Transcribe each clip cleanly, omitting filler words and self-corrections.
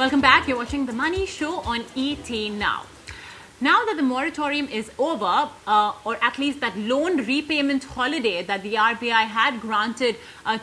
Welcome back. You're watching The Money Show on ET Now. Now that the moratorium is over, or at least that loan repayment holiday that the RBI had granted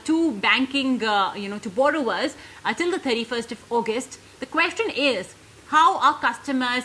to banking, to borrowers till the 31st of August, the question is, how are customers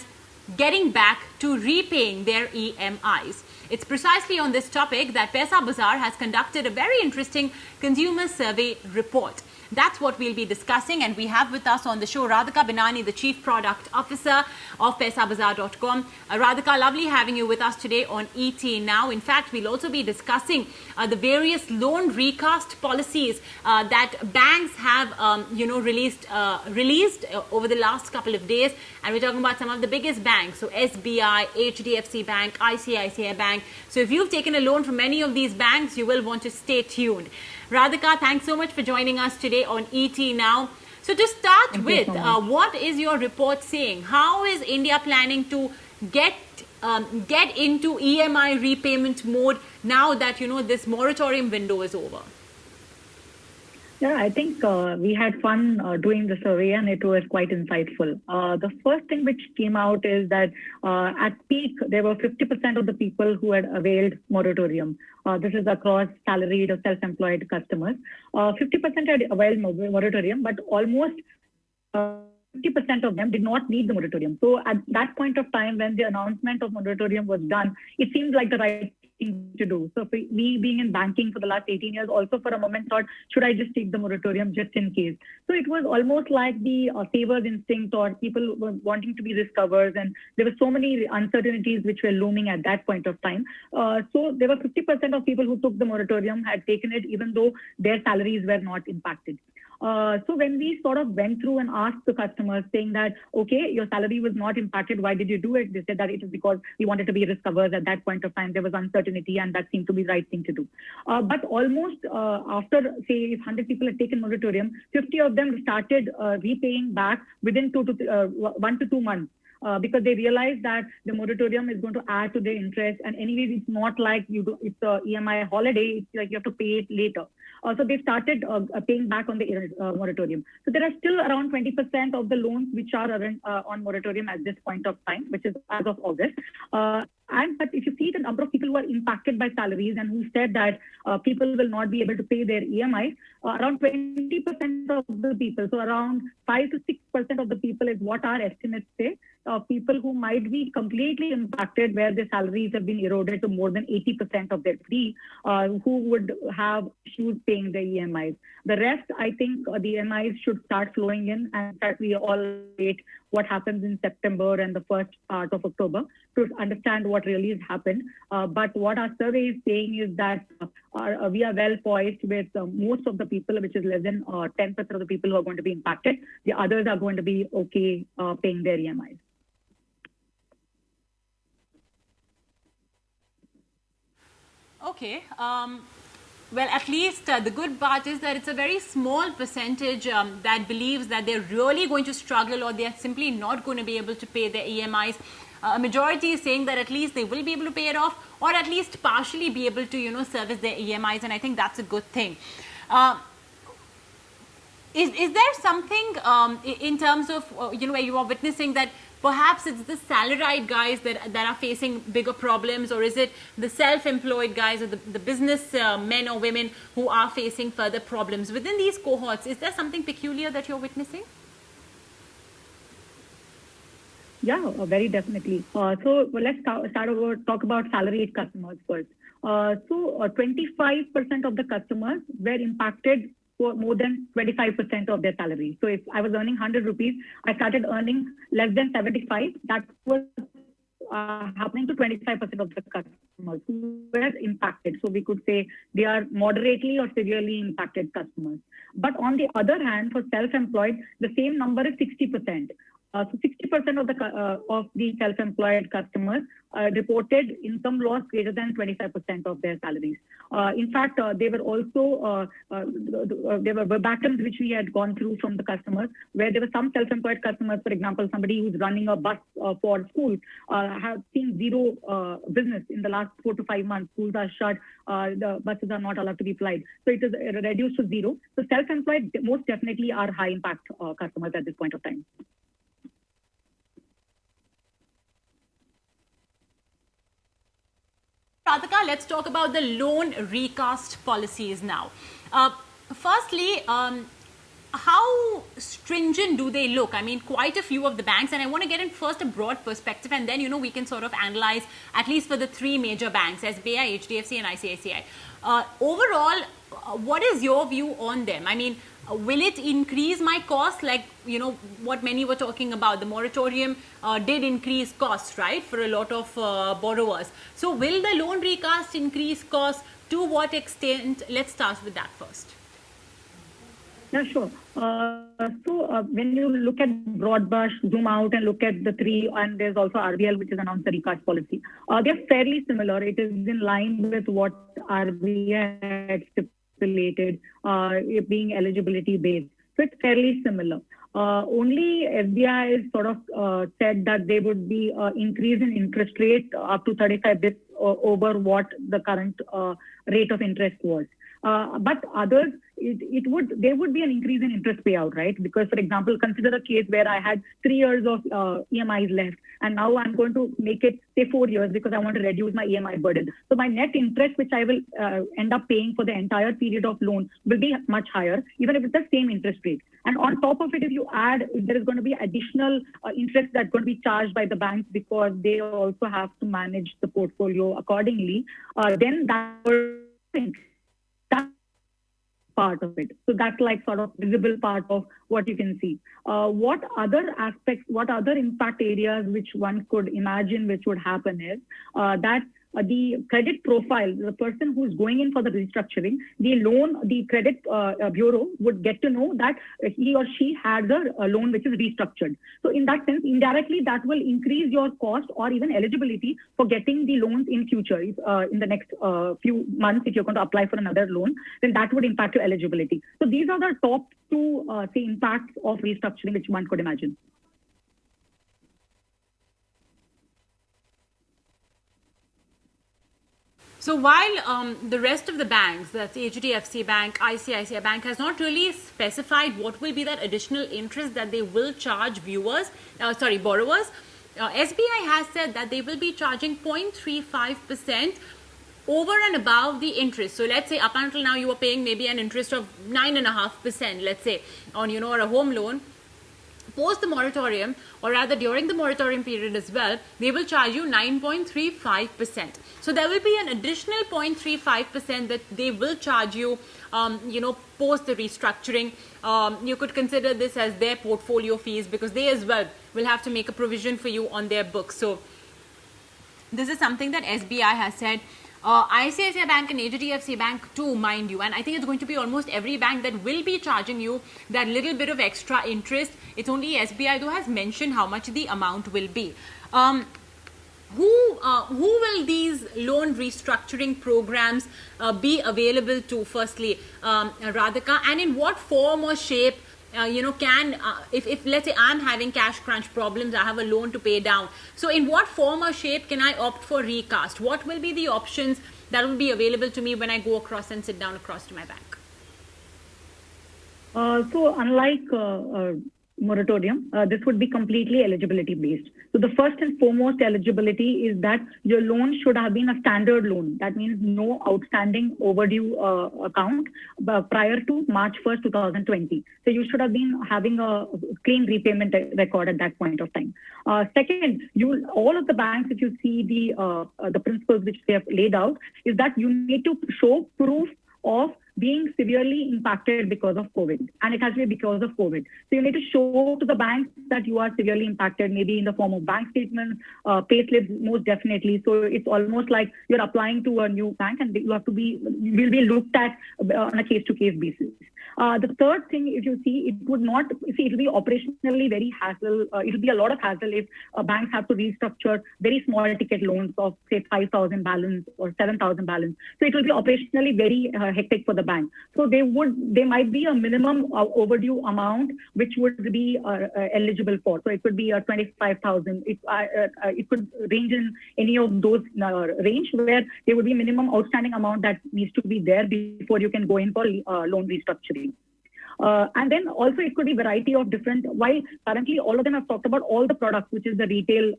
getting back to repaying their EMIs? It's precisely on this topic that Paisabazaar has conducted a very interesting consumer survey report. That's what we'll be discussing, and we have with us on the show Radhika Binani, the Chief Product Officer of Paisabazaar.com. Radhika, lovely having you with us today on ET Now. In fact, we'll also be discussing the various loan recast policies that banks have, released over the last couple of days, and we're talking about some of the biggest banks, so SBI, HDFC Bank, ICICI Bank. So if you've taken a loan from any of these banks, you will want to stay tuned. Radhika, thanks so much for joining us today on ET Now. So to start with, what is your report saying? How is India planning to get into EMI repayment mode now that, this moratorium window is over? Yeah, I think we had fun doing the survey and it was quite insightful. The first thing which came out is that at peak, there were 50% of the people who had availed moratorium. This is across salaried or self-employed customers. 50% had availed moratorium, but almost 50% of them did not need the moratorium. So at that point of time, when the announcement of moratorium was done, it seemed like the right thing to do. So for me being in banking for the last 18 years, also for a moment thought, should I just take the moratorium just in case? So it was almost like the savers instinct, or people were wanting to be risk covers, and there were so many uncertainties which were looming at that point of time. So there were 50% of people who took the moratorium had taken it even though their salaries were not impacted. So when we sort of went through and asked the customers saying that, okay, your salary was not impacted, why did you do it? They said that it is because we wanted to be risk averse at that point of time. There was uncertainty and that seemed to be the right thing to do. But almost after, say, if 100 people had taken moratorium, 50 of them started repaying back within 1 to 2 months. Because they realized that the moratorium is going to add to their interest, and anyways, it's not like it's a EMI holiday. It's like you have to pay it later. So they started paying back on the moratorium. So there are still around 20% of the loans which are on moratorium at this point of time, which is as of August. But if you see the number of people who are impacted by salaries and who said that people will not be able to pay their EMIs, around 20% of the people, so around 5 to 6% of the people is what our estimates say, people who might be completely impacted where their salaries have been eroded to more than 80% of their fee, who would have issues paying their EMIs. The rest, I think the EMIs should start flowing in, and that we all wait what happens in September and the first part of October to understand what really has happened. But what our survey is saying is that we are well poised with most of the people, which is less than 10% of the people who are going to be impacted. The others are going to be okay paying their EMIs. Okay. Well, at least the good part is that it's a very small percentage that believes that they're really going to struggle or they're simply not going to be able to pay their EMIs. A majority is saying that at least they will be able to pay it off, or at least partially be able to, service their EMIs, and I think that's a good thing. Is there something in terms of, where you are witnessing that perhaps it's the salaried guys that are facing bigger problems, or is it the self-employed guys or the business men or women who are facing further problems? Within these cohorts, is there something peculiar that you're witnessing? Yeah, very definitely. So let's talk about salaried customers first. So 25% of the customers were impacted for more than 25% of their salary. So if I was earning 100 rupees, I started earning less than 75. That was happening to 25% of the customers who were impacted. So we could say they are moderately or severely impacted customers. But on the other hand, for self-employed, the same number is 60%. So 60% of the self-employed customers reported income loss greater than 25% of their salaries. In fact, they were also there were verbatims which we had gone through from the customers, where there were some self-employed customers, for example, somebody who's running a bus for schools, have seen zero business in the last 4 to 5 months. Schools are shut, the buses are not allowed to be plied, so it is reduced to zero. So self-employed most definitely are high impact customers at this point of time. Radhika, let's talk about the loan recast policies now. Firstly, how stringent do they look? I mean, quite a few of the banks, and I want to get in first a broad perspective, and then, we can sort of analyze, at least for the three major banks, SBI, HDFC, and ICICI. Overall, what is your view on them? I mean, will it increase my cost? Like, what many were talking about, the moratorium did increase costs, right, for a lot of borrowers. So will the loan recast increase costs? To what extent? Let's start with that first. Yeah, sure. So when you look at broad brush, zoom out and look at the three, and there's also RBL, which has announced the recast policy. They're fairly similar. It is in line with what RBI had stipulated, it being eligibility based. So it's fairly similar. Only SBI is sort of said that there would be increase in interest rate up to 35 bps over what the current rate of interest was. But others, there would be an increase in interest payout, right? Because, for example, consider a case where I had 3 years of EMIs left, and now I'm going to make it, say, 4 years because I want to reduce my EMI burden. So my net interest, which I will end up paying for the entire period of loan, will be much higher, even if it's the same interest rate. And on top of it, if you add, there is going to be additional interest that's going to be charged by the banks because they also have to manage the portfolio accordingly, then that will part of it. So that's like sort of visible part of what you can see. What other aspects, what other impact areas which one could imagine which would happen is that the credit profile, the person who's going in for the restructuring, the credit bureau would get to know that he or she has a loan which is restructured. So in that sense, indirectly, that will increase your cost or even eligibility for getting the loans in future. In the next few months, if you're going to apply for another loan, then that would impact your eligibility. So these are the top two, say, impacts of restructuring which one could imagine. So while the rest of the banks, that's HDFC Bank, ICICI Bank, has not really specified what will be that additional interest that they will charge borrowers, SBI has said that they will be charging 0.35% over and above the interest. So let's say up until now you were paying maybe an interest of 9.5%, let's say, on or a home loan. Post the moratorium, or rather during the moratorium period as well, they will charge you 9.35%. So there will be an additional 0.35% that they will charge you, post the restructuring. You could consider this as their portfolio fees because they as well will have to make a provision for you on their books. So this is something that SBI has said. ICICI Bank and HDFC Bank too, mind you, and I think it's going to be almost every bank that will be charging you that little bit of extra interest. It's only SBI though has mentioned how much the amount will be. Who will these loan restructuring programs be available to, firstly, Radhika, and in what form or shape? If let's say I'm having cash crunch problems, I have a loan to pay down. So in what form or shape can I opt for recast? What will be the options that will be available to me when I go across and sit down across to my bank? So unlike moratorium, this would be completely eligibility based. So the first and foremost eligibility is that your loan should have been a standard loan. That means no outstanding overdue account prior to March 1st, 2020. So you should have been having a clean repayment record at that point of time. Second, all of the banks, if you see the principles which they have laid out, is that you need to show proof of being severely impacted because of COVID, and it has to be because of COVID. So you need to show to the banks that you are severely impacted, maybe in the form of bank statements, pay slips, most definitely. So it's almost like you're applying to a new bank, and you have to be, will be looked at on a case-to-case basis. The third thing, if you see, it would not, see, it will be operationally very hassle. It will be a lot of hassle if banks have to restructure very small ticket loans of, say, 5,000 balance or 7,000 balance. So it will be operationally very hectic for the bank. So there might be a minimum overdue amount which would be eligible for. So it could be 25,000. It could range in any of those range where there would be minimum outstanding amount that needs to be there before you can go in for loan restructuring. And then also it could be variety of different, while currently all of them have talked about all the products, which is the retail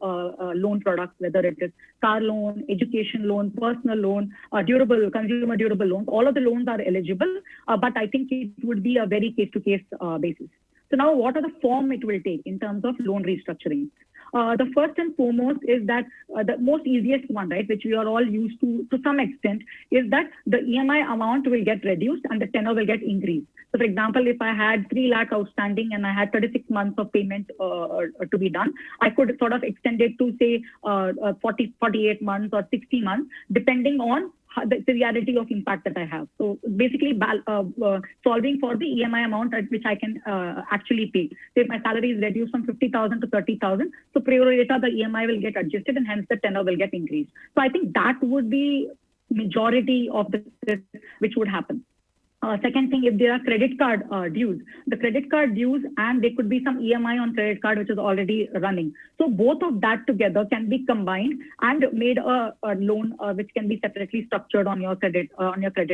loan products, whether it is car loan, education loan, personal loan, durable, consumer durable loans, all of the loans are eligible, but I think it would be a very case-to-case basis. So now what are the form it will take in terms of loan restructuring? The first and foremost is that the most easiest one, right, which we are all used to some extent, is that the EMI amount will get reduced and the tenor will get increased. So for example, if I had 3 lakh outstanding and I had 36 months of payment to be done, I could sort of extend it to say 40, 48 months or 60 months, depending on the severity of impact that I have. So basically solving for the EMI amount at which I can actually pay. So if my salary is reduced from 50,000 to 30,000, so pro rata the EMI will get adjusted and hence the tenor will get increased. So I think that would be majority of this which would happen. Second thing, if there are credit card dues, the credit card dues, and there could be some EMI on credit card which is already running. So both of that together can be combined and made a loan which can be separately structured on your credit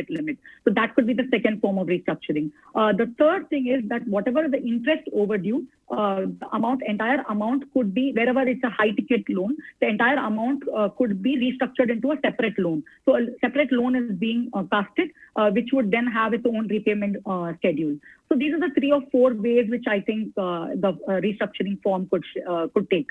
limit. So that could be the second form of restructuring. The third thing is that whatever the interest overdue, the entire amount could be, wherever it's a high ticket loan, the entire amount could be restructured into a separate loan. So a separate loan is being casted, which would then have its own repayment schedule. So these are the 3 or 4 ways which I think the restructuring form could take.